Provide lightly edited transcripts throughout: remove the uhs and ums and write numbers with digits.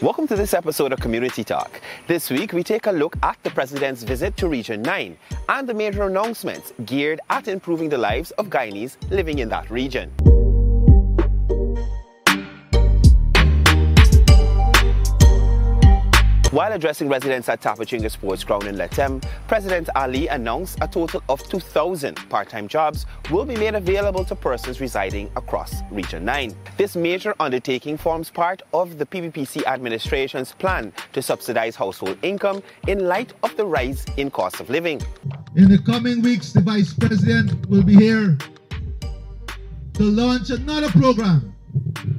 Welcome to this episode of Community Talk. This week, we take a look at the President's visit to Region 9 and the major announcements geared at improving the lives of Guyanese living in that region. While addressing residents at Tapachinga Sports Ground in Letem, President Ali announced a total of 2,000 part-time jobs will be made available to persons residing across Region 9. This major undertaking forms part of the PBPC administration's plan to subsidize household income in light of the rise in cost of living. In the coming weeks, the Vice President will be here to launch another program.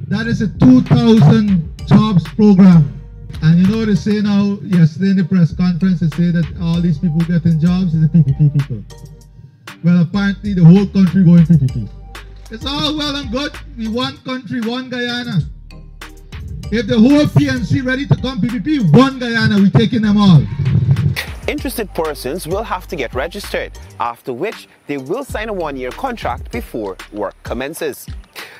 That is a 2,000 jobs program. And you know what they say now, yesterday in the press conference, they say that all these people getting jobs is the PPP people. Well, apparently the whole country going PPP. It's all well and good. We one country, one Guyana. If the whole PMC ready to come PPP, one Guyana, we taking them all. Interested persons will have to get registered, after which they will sign a one-year contract before work commences.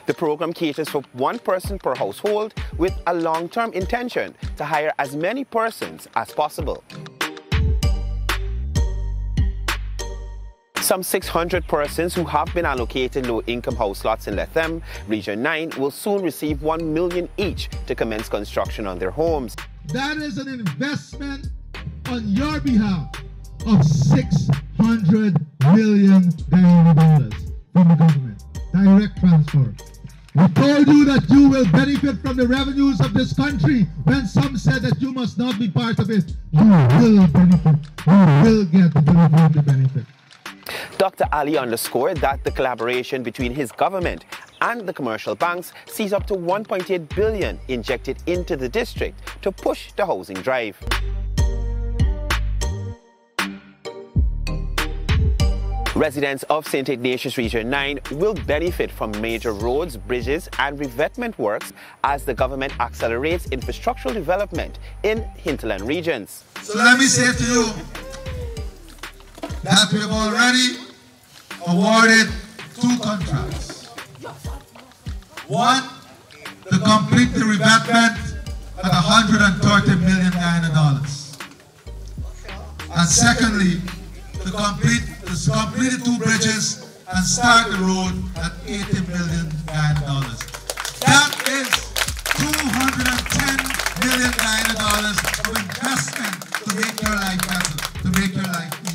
The program caters for one person per household with a long-term intention to hire as many persons as possible. Some 600 persons who have been allocated low-income house lots in Letem, Region 9, will soon receive $1 million each to commence construction on their homes. That is an investment on your behalf of $600 million from the government. Direct transfer. We told you that you will benefit from the revenues of this country when some said that you must not be part of it. You will benefit. You will get the delivery of the benefit. Dr. Ali underscored that the collaboration between his government and the commercial banks sees up to $1.8 billion injected into the district to push the housing drive. Residents of St. Ignatius Region 9 will benefit from major roads, bridges and revetment works as the government accelerates infrastructural development in hinterland regions. So let me say to you that we have already awarded 2 contracts. One, to complete the revetment at $130 million. And secondly, to complete the 2 bridges and start the road at $80 million. That is $210 million of investment to make your life better, to make your life easier.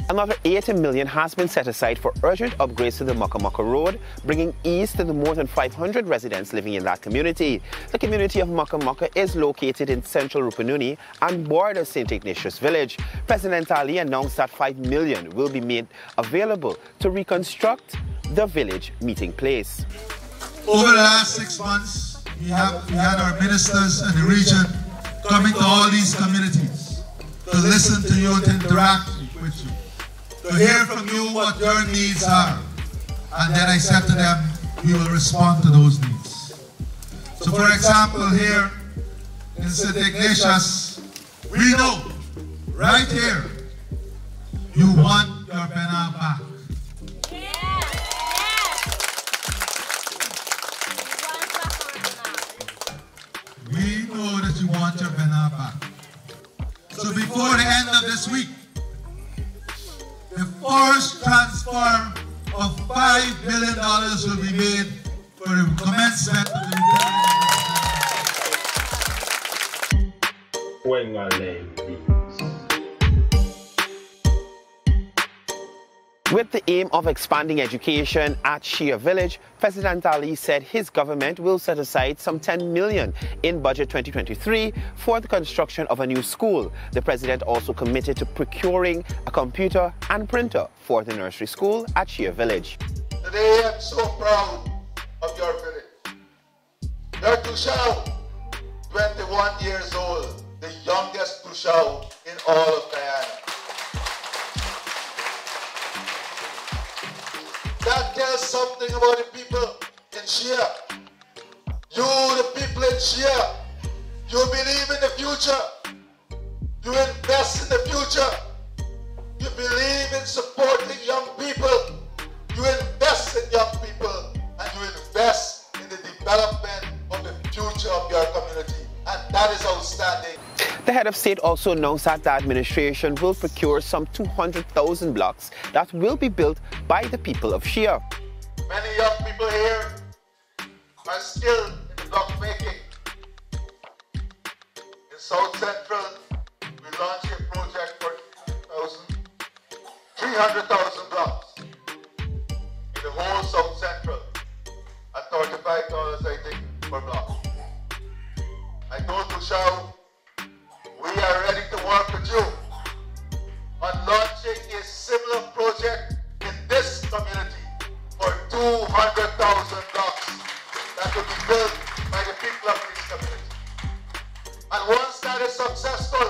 Another $80 million has been set aside for urgent upgrades to the Mucka Mucka Road, bringing ease to the more than 500 residents living in that community. The community of Mucka Mucka is located in central Rupununi and borders St. Ignatius Village. President Ali announced that $5 million will be made available to reconstruct the village meeting place. Over the last 6 months, we had our ministers in the region coming to all these communities to listen to you and to interact with you, to hear from you what your needs are. And then I said to them, we will respond to those needs. So for example, here in St. Ignatius, we know right here, you want your Bena back. We know that you want your Bena back. So before the end of this week, the first transfer of $5 million will be made for the commencement of the With the aim of expanding education at Shia Village, President Ali said his government will set aside some $10 million in Budget 2023 for the construction of a new school. The president also committed to procuring a computer and printer for the nursery school at Shia Village. Today I'm so proud of your village. Your Tushao, 21 years old, the youngest Tushao in all of Guyana. That tells something about the people in Shia. You, the people in Shia, you believe in the future. You invest in the future. You believe in supporting young people. You invest in young people and you invest in the development head of state also announced that the administration will procure some 200,000 blocks that will be built by the people of Shia. Many young people here are skilled in the block making. In South Central, we launched a project for 300,000 blocks in the whole South Central at $35, I think, per block. I told Tushau, we are ready to work with you on launching a similar project in this community for 200,000 blocks that will be built by the people of this community. And once that is successful,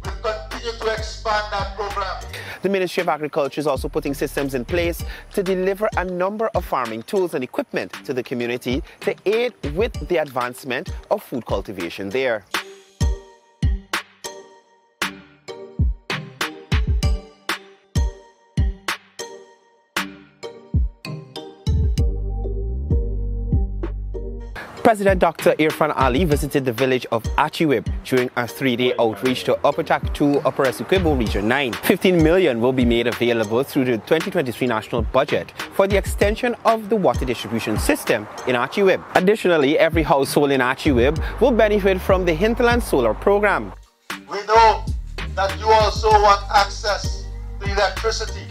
we'll continue to expand that program. The Ministry of Agriculture is also putting systems in place to deliver a number of farming tools and equipment to the community to aid with the advancement of food cultivation there. President Dr. Irfaan Ali visited the village of Achiwib during a 3-day outreach to Upper Track 2, Upper Essequibo Region 9. 15 million will be made available through the 2023 national budget for the extension of the water distribution system in Achiwib. Additionally, every household in Achiwib will benefit from the Hinterland Solar Program. We know that you also want access to electricity,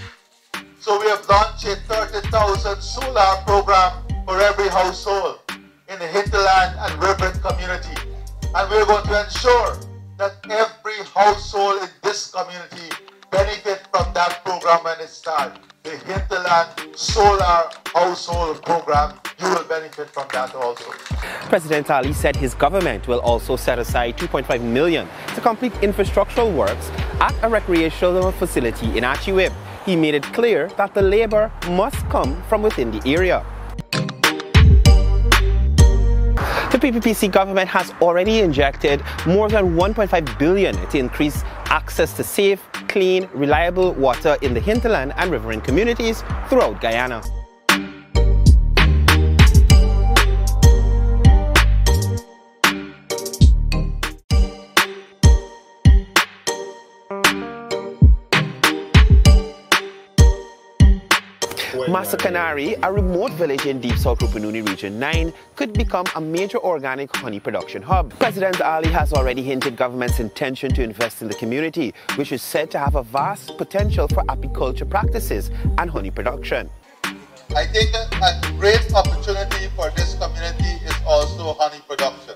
so we have launched a 30,000 solar program for every household in the hinterland and riverine community. And we're going to ensure that every household in this community benefit from that program when it starts. The Hinterland Solar Household Program, you will benefit from that also. President Ali said his government will also set aside 2.5 million to complete infrastructural works at a recreational facility in Achiwib. He made it clear that the labor must come from within the area. The PPPC government has already injected more than 1.5 billion to increase access to safe, clean, reliable water in the hinterland and riverine communities throughout Guyana. Massa Canary, a remote village in Deep South Rupununi Region 9, could become a major organic honey production hub. President Ali has already hinted government's intention to invest in the community, which is said to have a vast potential for apiculture practices and honey production. I think a great opportunity for this community is also honey production.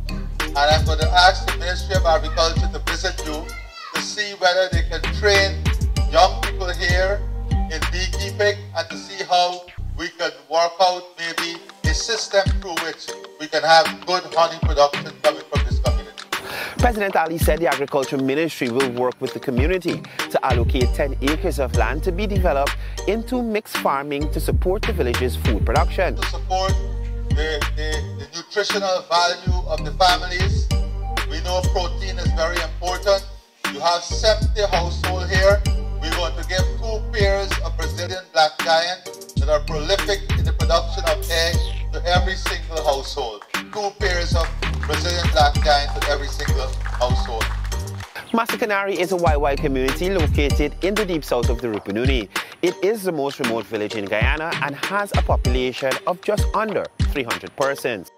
And I'm going to ask the Ministry of Agriculture to visit you to see whether they can train young people here in beekeeping and to see how we can work out maybe a system through which we can have good honey production coming from this community. President Ali said the Agriculture Ministry will work with the community to allocate 10 acres of land to be developed into mixed farming to support the village's food production. To support the nutritional value of the families. We know protein is very important. You have 70 households here. We're going to give 2 pairs of Brazilian black giant that are prolific in the production of eggs to every single household. 2 pairs of Brazilian black giant to every single household. Massa Canary is a YY community located in the deep south of the Rupununi. It is the most remote village in Guyana and has a population of just under 300 persons.